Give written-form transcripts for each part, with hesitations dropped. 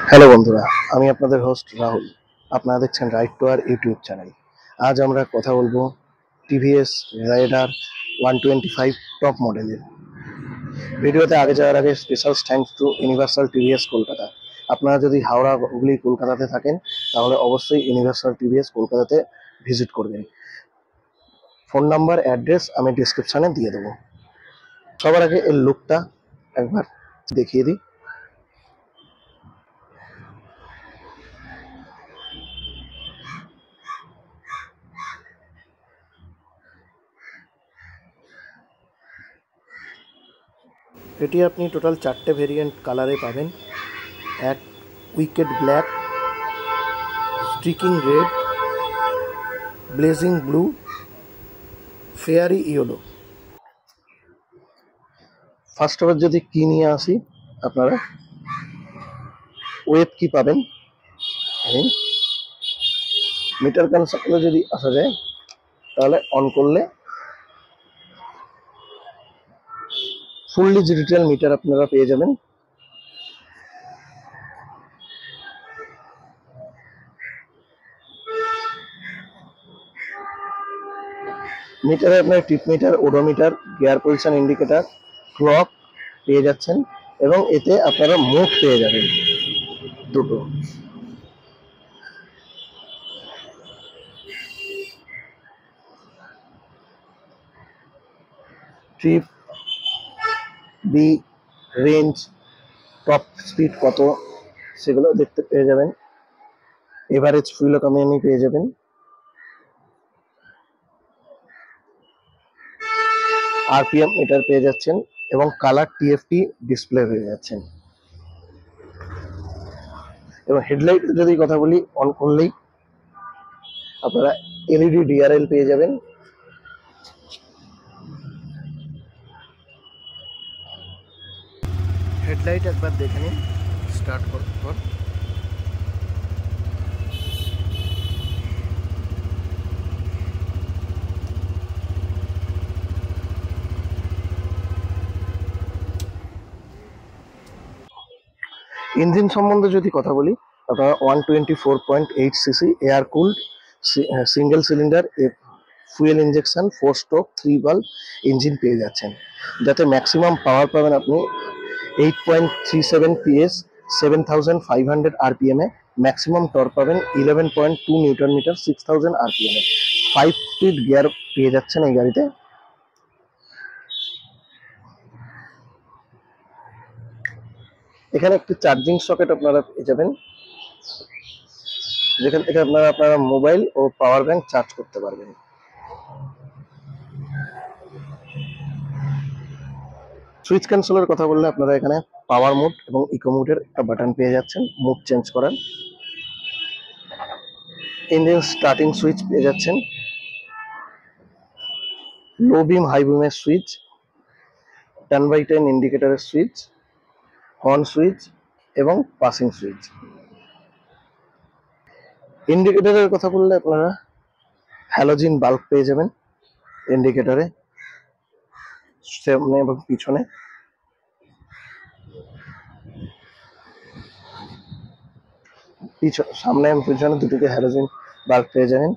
Hello বন্ধুরা, আমি আপনাদের হোস্ট রাহুল। আপনারা দেখছেন right to R YouTube channel. আজ আমরা কথা বলবো টিভিএস রাইডার 125 টপ মডেলের। ভিডিওতে আগে যাওয়ার আগে special thanks to universal TVS Kolkata. আপনারা যদি হাওড়া, হুগলি, কলকাতাতে থাকেন তাহলে অবশ্যই ইউনিভার্সাল টিভিএস কলকাতাতে ভিজিট করবেন। ফোন নাম্বার, অ্যাড্রেস আমি ডিসক্রিপশানে দিয়ে দেবো। সবার আগে এর লুকটা একবার দেখিয়ে দিই। এটি আপনি টোটাল 4টে ভেরিয়েন্ট কালারে পাবেন। এক wicked black, streaking red, blazing blue, fiery yellow. First আবার যদি কি নিয়ে আসি, আপনারা ওয়েব কি পাবেন। মিটার কনসেপ্টে যদি আসা যায় তাহলে অন করলে ফুললি ডিজিটাল মিটার আপনারা পেয়ে যাবেন। মিটারে আপনার trip meter, odometer, gear position indicator, clock পেয়ে যাচ্ছেন এবং এতে আপনারা মোড পেয়ে যাবেন দুটো। Trip, B, range, top speed কত সেগুলো দেখতে পেয়ে যাবেন। এভারেজ ফুয়েল ইকোনমি পেয়ে যাবেন। আরপিএম মিটার পেয়ে যাচ্ছেন এবং কালার টিএফটি ডিসপ্লে পেয়ে যাচ্ছেন। এবং হেডলাইট যদি কথা বলি, অন করলেই আপনারা এলইডি ডিআরএল পেয়ে যাবেন। হেডলাইট একবার দেখে নিন স্টার্ট করার পর। ইঞ্জিন সম্বন্ধে যদি কথা বলি, আপনারা 124.8 CC air cooled single cylinder fuel injection 4 stroke 3 bulb engine পেয়ে যাচ্ছেন, যাতে ম্যাক্সিমাম পাওয়ার পাবেন আপনি 8.37 PS, 7500 RPM এ। ম্যাক্সিমাম টর্ক পাবেন 11.2 নিউটন মিটার, 6000 RPM এ। 5 স্পিড গিয়ার পেয়ে যাচ্ছেন এই গাড়িতে। এখানে একটি চার্জিং সকেট আপনারা পেয়ে যাবেন, যেখান থেকে আপনারা মোবাইল ও পাওয়ার ব্যাংক চার্জ করতে পারবেন। সুইচ কনসোলের কথা বললে আপনারা এখানে পাওয়ার মোড এবং ইকো মোডের একটা বাটন পেয়ে যাচ্ছেন মোড চেঞ্জ করার। ইঞ্জিন স্টার্টিং সুইচ পেয়ে যাচ্ছেন, লো বিম হাই বিমের সুইচ, 10x10 ইন্ডিকেটরের সুইচ, হর্ন সুইচ এবং পাসিং সুইচ। ইন্ডিকেটরের কথা বললে আপনারা হ্যালোজিন বাল্ব পেয়ে যাবেন ইন্ডিকেটরে, সামনে এবং পিছনে। সামনে এবং পিছনে দুটোকে হ্যালোজিন বাল্ব পেয়ে যাবেন।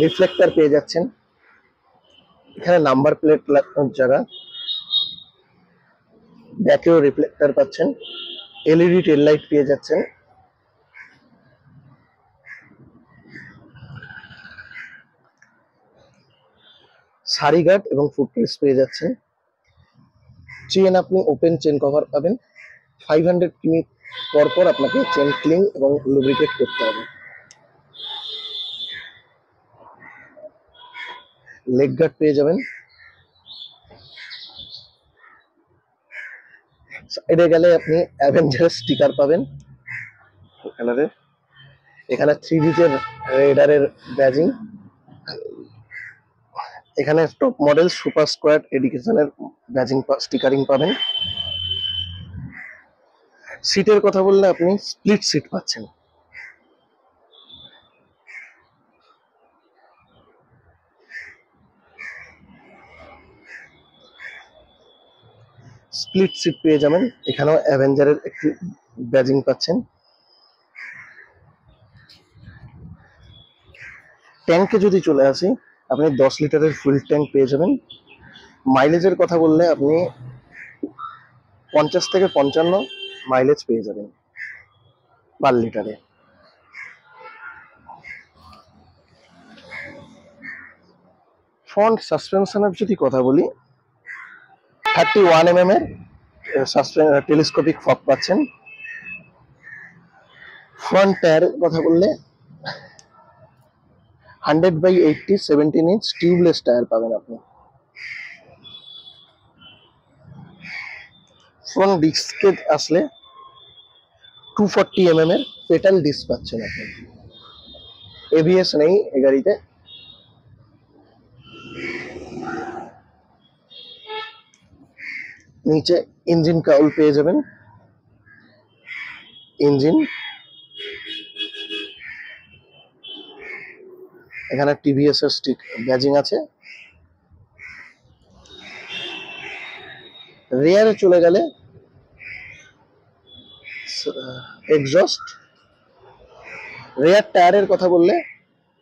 রিফ্লেক্টর পেয়ে যাচ্ছেন, এখানে নাম্বার প্লেট লাগানোর জায়গা, ব্যাকেও রিফ্লেক্টর পাচ্ছেন। এলইডি টেল লাইট পেয়ে যাচ্ছেন। সারি গার্ড এবং ফুটপ্রেস পেয়ে যাচ্ছেন। চেন আপনি ওপেন চেন কভার পাবেন। 500 কিমি পর আপনাকে চেন ক্লিন এবং লুব্রিকেট করতে হবে। লেগ গার্ড পেয়ে যাবেন। সাইডে গেলে আপনি অ্যাভেঞ্জার স্টিকার পাবেন কালারের। এখানে 3D রেডারের ব্যাজিং। এখানে টপ মডেল সুপার স্কোয়াড এডুকেশনের ব্যাজিং স্টিকারিং পাবেন। সিটের কথা বললে আপনি স্প্লিট সিট পাচ্ছেন। স্প্লিট সিট পেয়ে যাবেন। এখানেও অ্যাভেঞ্জারের একটি ব্যাজিং পাচ্ছেন। ট্যাঙ্কে যদি চলে আসি, আপনি 10 লিটারের ফুল ট্যাঙ্ক পেয়ে যাবেন। মাইলেজের কথা বললে আপনি 50 থেকে 55 মাইলেজ পেয়ে যাবেন পার লিটারে। ফ্রন্ট সাসপেনশনের যদি কথা বলি, 31 mm এর টেলিস্কোপিক ফক পাচ্ছেন। ফ্রন্ট টায়ারের কথা বললে 100/80 17 ইঞ্চ টিউবলেস টায়ার পাবেন আপনি। ফ্রন্ট ডিস্কে আসলে 240 mm এর পেটাল ডিস্ক পাচ্ছেন আপনি। এবিএস নেই এই গাড়িতে। নিচে ইঞ্জিন কাউল পেয়ে যাবেন। ইঞ্জিন, এখানে টিভিএস এর স্টিক ব্যাজিং আছে। রিয়ারে চলে গেলে এক্সস্ট। রিয়ার টায়ারের কথা বললে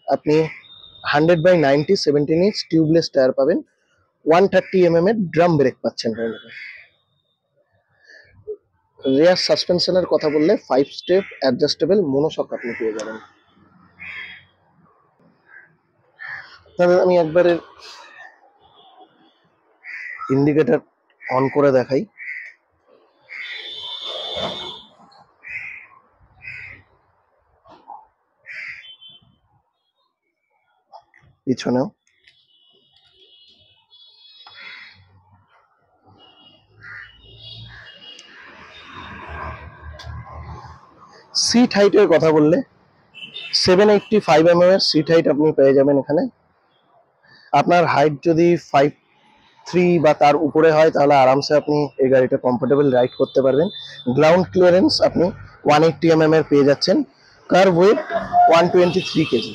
আপনি 100/90 17 ইঞ্চ টিউবলেস টায়ার পাবেন। 130 mm এর ড্রাম ব্রেক পাচ্ছেন। রিয়ার সাসপেনশনের কথা বললে 5 স্টেপ অ্যাডজাস্টেবল মোনোশক আপনি পেয়ে যাবেন। তাহলে আমি একবারে ইন্ডিকেটর অন করে দেখাই। পিছনেও সিট হাইটের কথা বললে 785 mm এর সিট হাইট আপনি পেয়ে যাবেন এখানে। আপনার হাইট যদি 5'3" বা তার উপরে হয় তাহলে আরামসে আপনি এই গাড়িটা কমফোর্টেবল রাইড করতে পারবেন। গ্রাউন্ড ক্লিয়ারেন্স আপনি 180 mm এর পেয়ে যাচ্ছেন। কার ওয়েট 123 কেজি।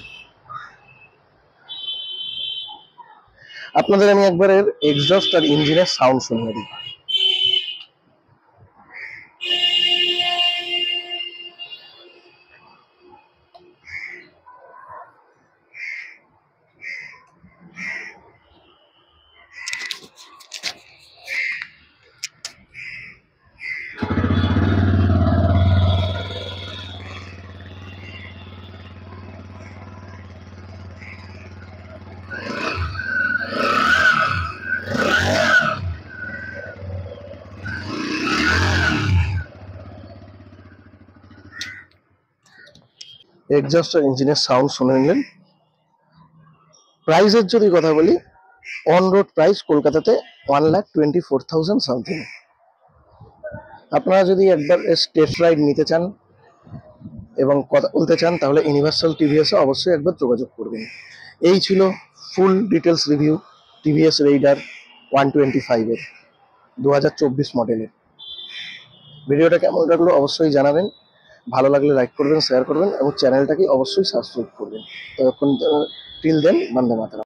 আপনাদের আমি একবার এর এক্সস্ট আর ইঞ্জিনের সাউন্ড শুনিয়ে দিই। এক্সস্ট আর ইঞ্জিনের সাউন্ড শুনে নিলেন। প্রাইসের যদি কথা বলি, অন রোড প্রাইস কলকাতাতে 1,24,000 সামথিং। আপনারা যদি একবার টেস্ট রাইড নিতে চান এবং কথা বলতে চান তাহলে ইউনিভার্সাল টিভিএসে অবশ্যই একবার যোগাযোগ করবেন। এই ছিল full details review TVS Raider 125 এর 2024 মডেলের। ভিডিওটা কেমন লাগলো অবশ্যই জানাবেন। ভালো লাগলে লাইক করবেন, শেয়ার করবেন এবং চ্যানেলটাকে অবশ্যই সাবস্ক্রাইব করবেন। ততক্ষণ টিল দেন, বন্দে মাতরম।